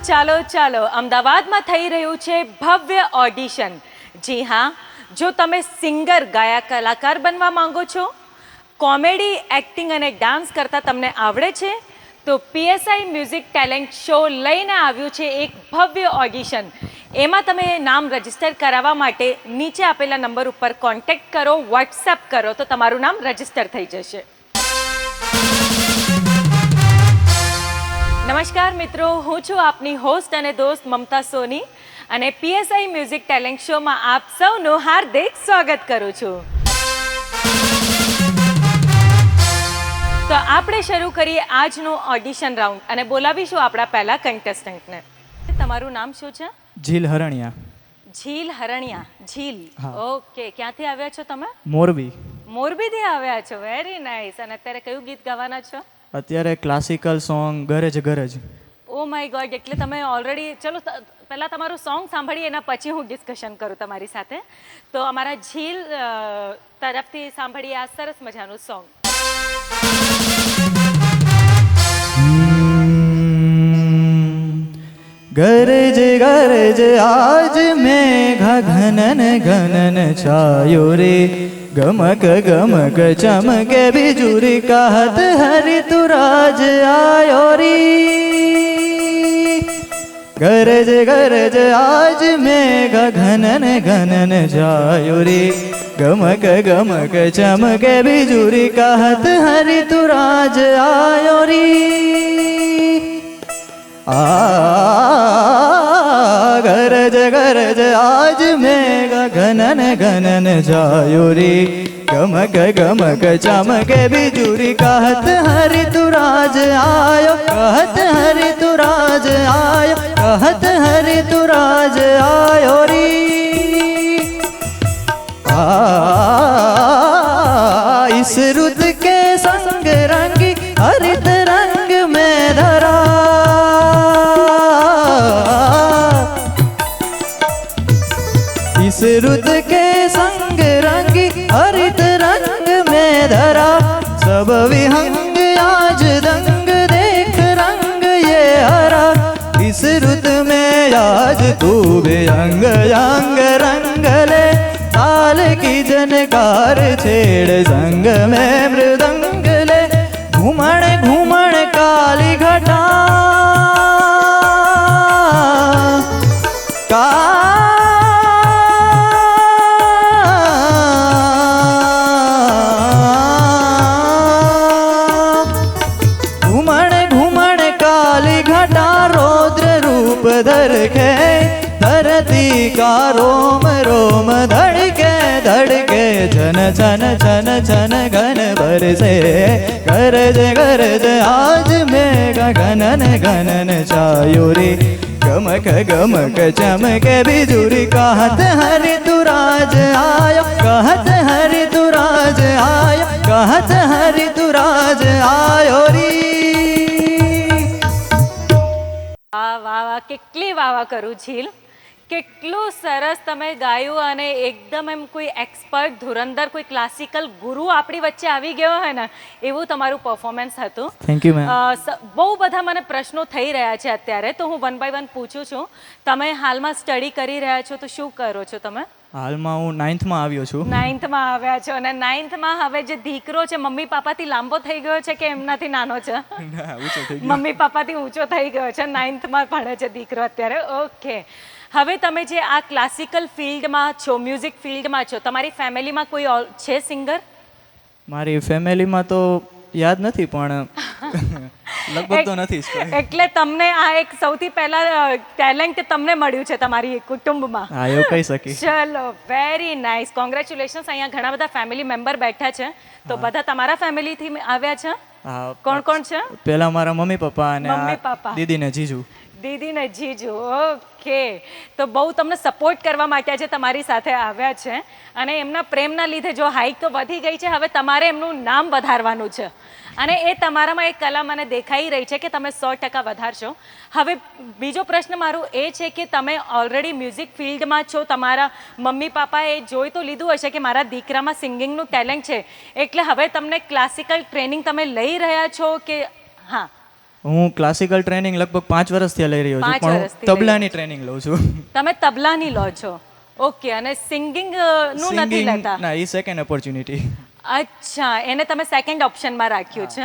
ચાલો ચાલો અમદાવાદમાં થઈ રહ્યું છે ભવ્ય ઓડિશન. જી હા, જો તમે સિંગર ગાયક કલાકાર બનવા માંગો છો, કોમેડી એક્ટિંગ અને ડાન્સ કરતા તમને આવડે છે, તો પીએસઆઈ મ્યુઝિક ટેલેન્ટ શો લઈને આવ્યું છે એક ભવ્ય ઓડિશન. એમાં તમે નામ રજીસ્ટર કરાવવા માટે નીચે આપેલા નંબર ઉપર કોન્ટેક્ટ કરો, વોટ્સએપ કરો તો તમારું નામ રજીસ્ટર થઈ જશે. નમસ્કાર મિત્રો, હું છું આપની હોસ્ટ અને દોસ્ત મમતા સોની અને પીએસઆઈ મ્યુઝિક ટેલેન્ટ શોમાં આપ સૌનું હાર્દિક સ્વાગત કરું છું. તો આપણે શરૂ કરીએ આજનું ઓડિશન રાઉન્ડ અને બોલાવીશું આપણા પહેલા કન્ટેસ્ટન્ટને. તમારું નામ શું છે? ઝીલ હરણિયા. ઝીલ હરણિયા. ઝીલ, ઓકે. ક્યાંથી આવ્યા છો તમે? મોરબી. મોરબીથી આવ્યા છો, વેરી નાઇસ. અને અત્યારે કયું ગીત ગાવાના છો? અત્યારે ક્લાસિકલ સોંગ ગરજ ગરજ. ઓ માય ગોડ, એટલે તમે ઓલરેડી, ચલો પહેલાં તમારું સોંગ સાંભળીએ એના પછી હું ડિસ્કશન કરું તમારી સાથે. તો અમારા ઝીલ તરફથી સાંભળીએ આ સરસ મજાનું સોંગ. ગરજ ગરજ આજ મેઘા ઘનન ઘનન છાયો રે, ગમક ગમક ચમકે બીજુરી કહત હરિ તું રાજ આયો રી. ગરજ ગરજ આજ મેઘા ઘનન ઘનન છાયો રે, ગમક ગમક ચમકે બીજુરી કહત હરિ તું રાજ આયો રી. ગરજ ગરજ આજ મેઘા ઘનન ઘનન છાયો રે, ગમક ગમક ચમકે બીજુરી કહત હરિ તું રાજ આયો, કહત હરિ તું રાજ આયો, કહત હરિ તું રાજ આયો રી. इस रुत के संग रंगी हरित रंग में धरा, इस रुत के संग रंगी हरित रंग में धरा, सब विहंग आज दंग देख रंग ये हरा. इस रुत में आज तू भी अंग अंग रंग ले, ताल की जनकार छेड़ संग में मृदंग ले, घूमण घूमण काली घटा का, घूमण घूमण काली घटा रौद्र रूप धर के, धरती का रोम रोम धड़के धड़के, छन छन छन छन घन बरसे. गरज गरज आज मेघा घनन घनन छायो रे, गमक गमक चमके बिजुरी कहत हरि तू राज आयो, कहत हरि तू राज आयो, कहत हरि तू राज आयो री. વાહ વાહ વાહ, કેટલી વાહ વાહ કરું ઝીલ. કેટલું સરસ તમે ગાયું અને એકદમ એમ કોઈ એક્સપર્ટ ધુરંધર કોઈ ક્લાસિકલ ગુરુ આપણી વચ્ચે આવી ગયો હોય ને એવું તમારું પરફોર્મન્સ હતું. Thank you ma'am. બહુ બધા મને પ્રશ્નો થઈ રહ્યા છે અત્યારે, તો હું વન બાય વન પૂછું છું. તમે હાલમાં સ્ટડી કરી રહ્યા છો તો શું કરો છો તમે? હાલમાં હું 9thમાં આવ્યો છું. 9thમાં આવ્યા છો અને 9thમાં હવે જે દીકરો છે મમ્મી પાપાથી લાંબો થઈ ગયો છે કે એમનાથી નાનો છે? મમ્મી પાપાથી ઊંચો થઈ ગયો છે. 9thમાં ભણે છે દીકરો અત્યારે. ઓકે, હવે તમે જે આ ક્લાસિકલ ફિલ્ડમાં છો, મ્યુઝિક ફિલ્ડમાં છો, તમારી ફેમિલીમાં કોઈ છે સિંગર? મારી ફેમિલીમાં તો યાદ નથી પણ લગભગ તો નથી. એટલે તમને આ એક સૌથી પહેલા ટેલેન્ટ તમને મળ્યું છે તમારી કુટુંબમાં. હા, એવું કહી શકી. ચલો, વેરી નાઇસ, કોંગ્રેચ્યુલેશન્સ. અહીંયા ઘણા બધા ફેમિલી મેમ્બર બેઠા છે, તો બધા તમારા ફેમિલીથી આવ્યા છે? કોણ કોણ છે? પહેલા મારા મમ્મી પપ્પા અને મમ્મી પપ્પા, દીદી ને જીજુ. દીદી ને જીજુ, ઓકે. તો બહુ તમને સપોર્ટ કરવા માટે આજે તમારી સાથે આવ્યા છે અને એમના પ્રેમના લીધે જો હાઈટ તો વધી ગઈ છે, હવે તમારે એમનું નામ વધારવાનું છે અને એ તમારામાં એક કલા મને દેખાઈ રહી છે કે તમે 100% વધારશો. હવે બીજો પ્રશ્ન મારો એ છે કે તમે ઓલરેડી મ્યુઝિક ફિલ્ડમાં છો, તમારા મમ્મી પાપાએ જોઈ તો લીધું હશે કે મારા દીકરામાં સિંગિંગનું ટેલેન્ટ છે, એટલે હવે તમને ક્લાસિકલ ટ્રેનિંગ તમે લઈ રહ્યા છો કે? હા, હું ક્લાસિકલ ટ્રેનિંગ લગભગ 5 વર્ષથી લઈ રહ્યો છું 5 પણ વર્ષથી હું તબલાની ટ્રેનિંગ લઉં છું તમે તબલાની લો છો ઓકે અને સિંગિંગ નું નથી સિંગિંગ લેતા ના એ સેકન્ડ ઓપોર્ચ્યુનિટી અચ્છા એને તમે સેકન્ડ ઓપ્શનમાં રાખ્યું છે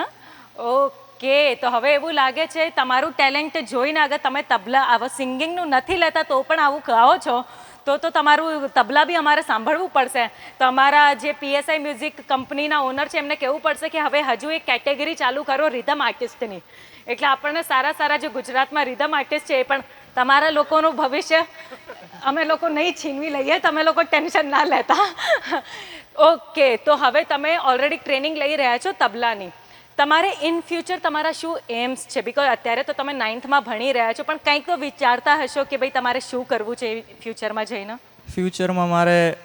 ઓકે તો હવે એવું લાગે છે તમારું ટેલેન્ટ જોઈને અગર તમે તબલા આવા સિંગિંગનું નથી લેતા તો પણ આવું કહો છો તો તમારું તબલા બી અમારે સાંભળવું પડશે તો અમારા જે પીએસઆઈ મ્યુઝિક કંપનીના ઓનર છે એમને કહેવું પડશે કે હવે હજુ એક કેટેગરી ચાલુ કરો રિધમ આર્ટિસ્ટની એટલે આપણને સારા સારા જે ગુજરાતમાં રિધમ આર્ટિસ્ટ છે એ પણ તમારા લોકોનું ભવિષ્ય અમે લોકો નહીં છીનવી લઈએ તમે લોકો ટેન્શન ના લેતા ઓકે તો હવે તમે ઓલરેડી ટ્રેનિંગ લઈ રહ્યા છો તબલાની તમારે ઇન ફ્યુચર તમારા શું એમ્સ છે બિકોઝ અત્યારે તો તમે 9thમાં ભણી રહ્યા છો પણ કંઈક તો વિચારતા હશો કે ભાઈ તમારે શું કરવું છે ફ્યુચરમાં જઈને ફ્યુચરમાં મારે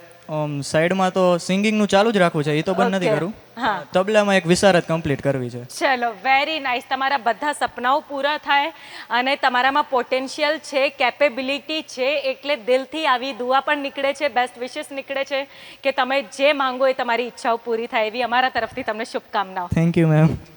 સાઈડમાં તો સિંગિંગનું ચાલુ જ રાખવું છે એ તો બંધ નથી Okay. કરવું હા. તબલામાં એક વિશારદ કમ્પ્લીટ કરવી છે ચલો વેરી નાઇસ તમારા બધા સપનાઓ પૂરા થાય અને તમારામાં પોટેન્શિયલ છે કેપેબિલિટી છે એટલે દિલથી આવી દુઆ પણ નીકળે છે બેસ્ટ વિશેસ નીકળે છે કે તમે જે માંગો એ તમારી ઈચ્છાઓ પૂરી થાય એવી અમારા તરફથી તમને શુભકામનાઓ થેન્ક યુ મેમ